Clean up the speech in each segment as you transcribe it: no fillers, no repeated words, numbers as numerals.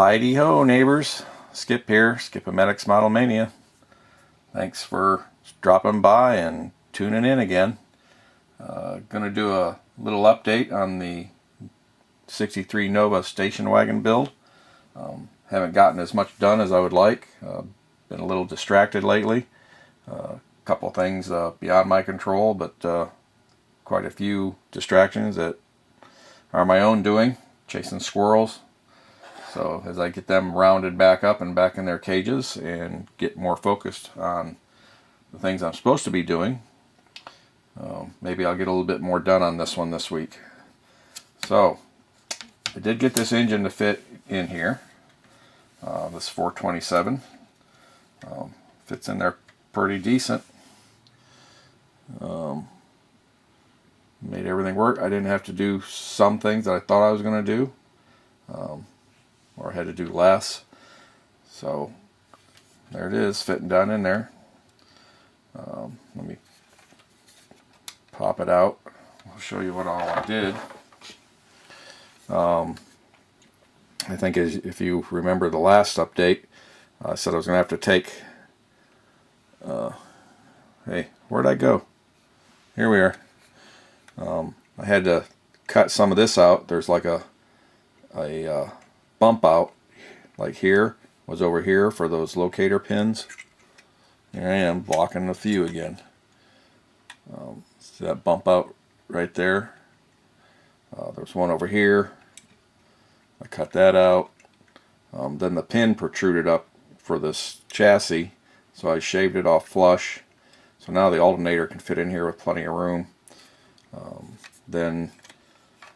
Heidi-ho, neighbors. Skip here, Skip-O-Matic Thanks for dropping by and tuning in again. Gonna do a little update on the 63 Nova Stationwagon build. Haven't gotten as much done as I would like. Been a little distracted lately. Couple things beyond my control, but quite a few distractions that are my own doing. Chasing squirrels. So as I get them rounded back up and back in their cages and get more focused on the things I'm supposed to be doing, maybe I'll get a little bit more done on this one this week. So I did get this engine to fit in here. This 427 fits in there pretty decent. Made everything work. I didn't have to do some things that I thought I was going to do, or I had to do less. So there it is, fitting down in there. Let me pop it out. I'll show you what all I did. I think if you remember the last update, I said I was going to have to take... hey, where'd I go? Here we are. I had to cut some of this out. There's like a bump out, like here, was over here for those locator pins. Here I am, blocking a few again. See that bump out right there? There's one over here. I cut that out. Then the pin protruded up for this chassis, so I shaved it off flush. So now the alternator can fit in here with plenty of room. Then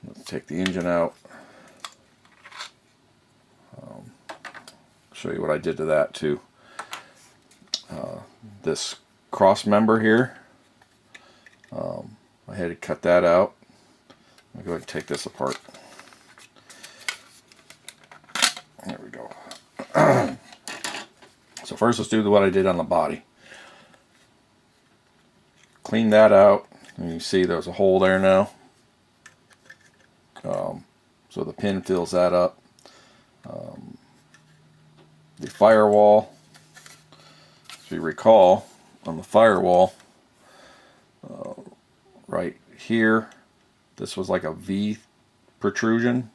let's take the engine out. Show you what I did to that too. This cross member here, I had to cut that out. I'll go ahead and take this apart. There we go. So first let's do what I did on the body. Clean that out, and you see there's a hole there now. So the pin fills that up. The firewall, if you recall, on the firewall, right here, this was like a V protrusion,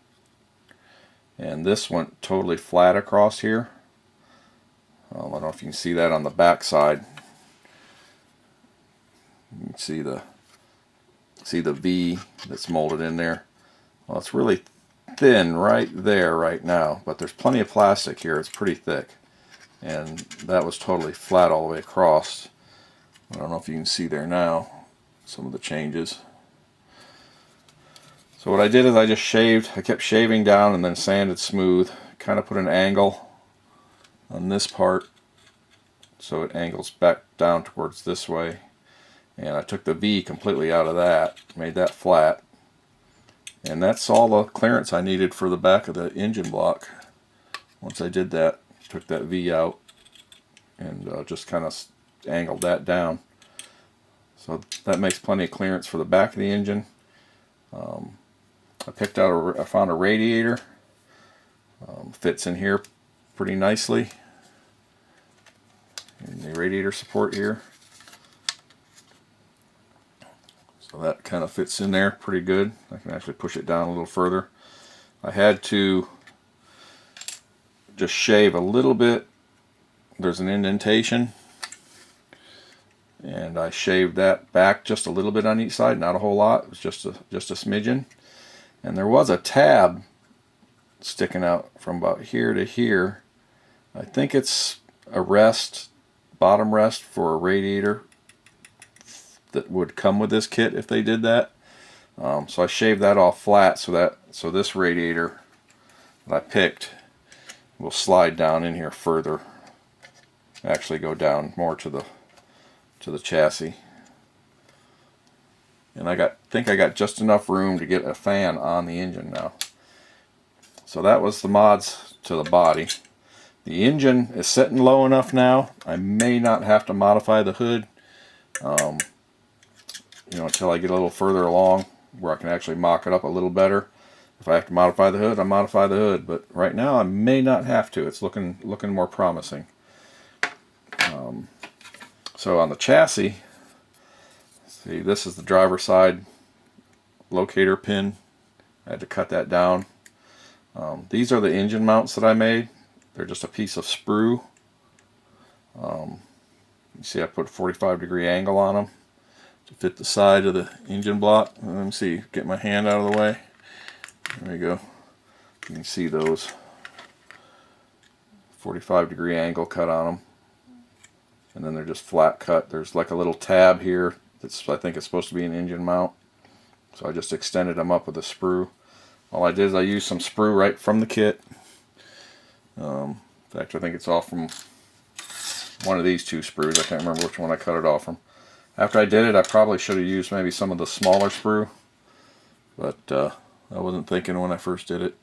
and this went totally flat across here. I don't know if you can see that on the back side. You can see the V that's molded in there. Well, it's really thin right there right now, but there's plenty of plastic here. It's pretty thick, and that was totally flat all the way across. I don't know if you can see there now some of the changes. So what I did is I just shaved. I kept shaving down and then sanded smooth. Kind of put an angle on this part so it angles back down towards this way. And I took the V completely out of that, made that flat. And that's all the clearance I needed for the back of the engine block. Once I did that, took that V out and just kind of angled that down. So that makes plenty of clearance for the back of the engine. I picked out I found a radiator. Fits in here pretty nicely. And the radiator support here. So that kind of fits in there pretty good. I can actually push it down a little further. I had to just shave a little bit. There's an indentation, and I shaved that back just a little bit on each side, not a whole lot. It was just a smidgen. And there was a tab sticking out from about here to here. I think it's a rest, bottom rest for a radiator that would come with this kit if they did that. So I shaved that off flat so this radiator that I picked will slide down in here further. Actually go down more to the chassis. And I think I got just enough room to get a fan on the engine now. So that was the mods to the body. The engine is sitting low enough now. I may not have to modify the hood. Until I get a little further along where I can actually mock it up a little better. If I have to modify the hood, I modify the hood. But right now, I may not have to. It's looking more promising. So on the chassis, see, this is the driver's side locator pin. I had to cut that down. These are the engine mounts that I made. They're just a piece of sprue. You see, I put a 45-degree angle on them to fit the side of the engine block. Let me see, get my hand out of the way. There we go. You can see those 45-degree angle cut on them. And then they're just flat cut. There's like a little tab here that's, I think it's supposed to be an engine mount. So I just extended them up with a sprue. All I did is I used some sprue right from the kit. In fact, I think it's all from one of these two sprues. I can't remember which one I cut it off from. After I did it, I probably should have used maybe some of the smaller sprue. But I wasn't thinking when I first did it.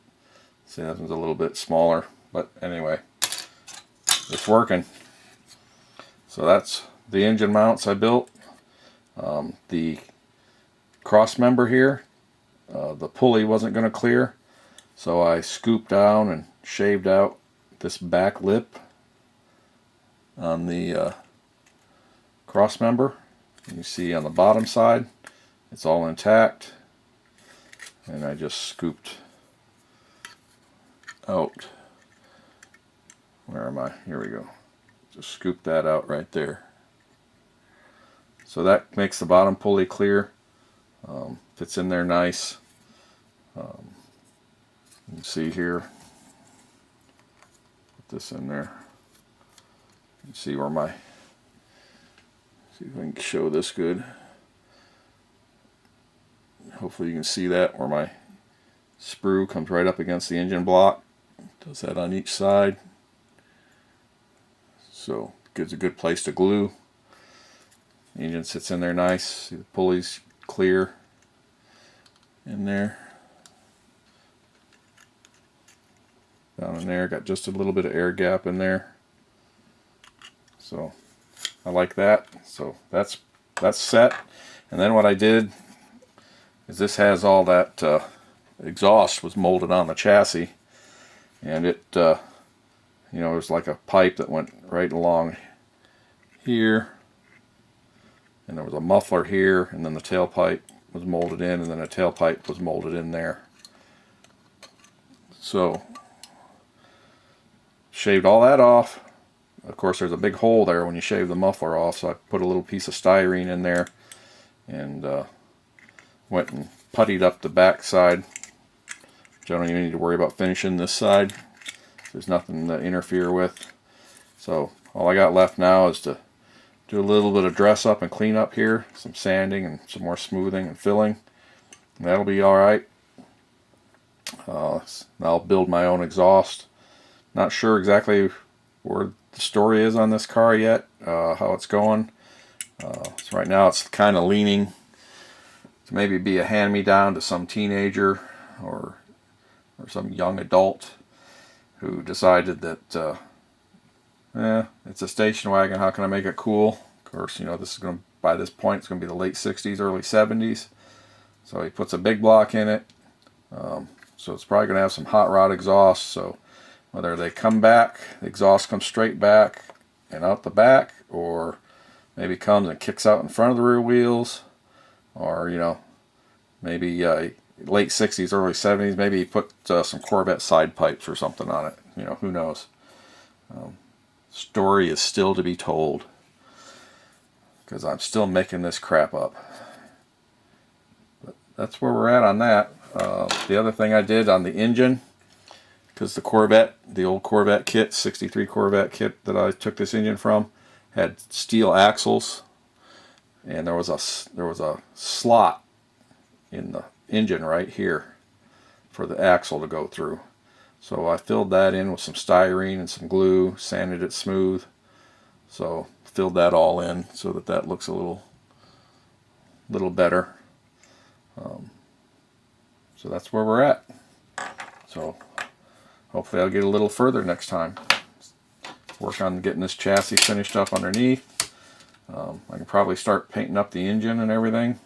See, that one's a little bit smaller. But anyway, it's working. So that's the engine mounts I built. The cross member here, the pulley wasn't going to clear, so I scooped down and shaved out this back lip on the cross member. You see on the bottom side, it's all intact, and I just scooped out. Where am I? Here we go. Just scoop that out right there. So that makes the bottom pulley clear. Fits in there nice. You can see here. Put this in there. You can see where my, see if I can show this good. Hopefully you can see that where my sprue comes right up against the engine block. Does that on each side. So gives a good place to glue. The engine sits in there nice. See the pulleys clear in there. Down in there, got just a little bit of air gap in there. So I like that. So that's set. And then what I did is this has all that exhaust was molded on the chassis, and it you know, there's like a pipe that went right along here, and there was a muffler here, and then the tailpipe was molded in, and then a tailpipe was molded in there. So shaved all that off. Of course, there's a big hole there when you shave the muffler off, so I put a little piece of styrene in there and went and puttied up the back side. So I don't even need to worry about finishing this side. There's nothing to interfere with. So all I got left now is to do a little bit of dress up and clean up here, some sanding and some more smoothing and filling, and that'll be alright. I'll build my own exhaust. Not sure exactly where the story is on this car yet, how it's going. So right now it's kind of leaning to maybe be a hand-me-down to some teenager or some young adult who decided that it's a station wagon, how can I make it cool? Of course, you know, this is going to, by this point, it's going to be the late 60s, early 70s. So he puts a big block in it. So it's probably going to have some hot rod exhaust. So whether they come back, the exhaust comes straight back and out the back, or maybe comes and kicks out in front of the rear wheels, or, you know, maybe late 60s, early 70s, maybe he put some Corvette side pipes or something on it. You know, who knows? Story is still to be told, because I'm still making this crap up. But that's where we're at on that. The other thing I did on the engine, because the Corvette, the old Corvette kit, 63 Corvette kit that I took this engine from, had steel axles, and there was a slot in the engine right here for the axle to go through. So I filled that in with some styrene and some glue, sanded it smooth. So filled that all in so that that looks a little better. So that's where we're at. So hopefully I'll get a little further next time. Work on getting this chassis finished up underneath. I can probably start painting up the engine and everything.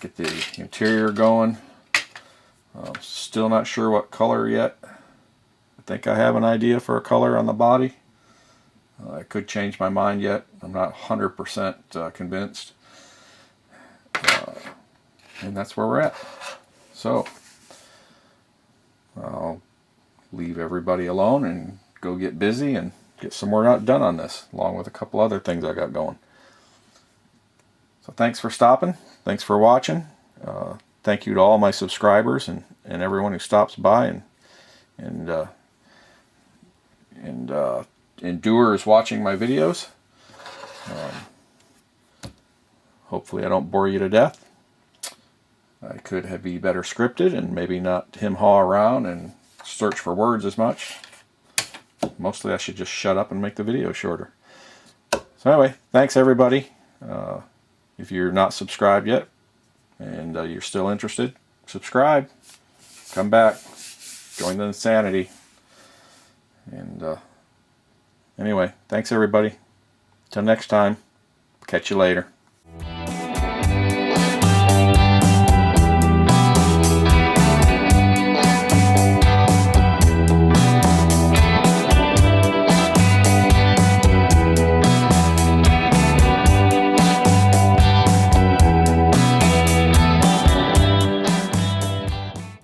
Get the interior going. Still not sure what color yet. I think I have an idea for a color on the body. I could change my mind yet. I'm not 100% convinced. And that's where we're at. So I'll leave everybody alone and go get busy and get some more done on this, along with a couple other things I got going. So thanks for stopping. Thanks for watching. Thank you to all my subscribers and everyone who stops by and endures watching my videos. Hopefully I don't bore you to death. I could be better scripted and maybe not hem-haw around and search for words as much. Mostly I should just shut up and make the video shorter. So anyway, thanks everybody. If you're not subscribed yet and you're still interested, subscribe. Come back. Join the insanity. And anyway, thanks everybody. Till next time. Catch you later.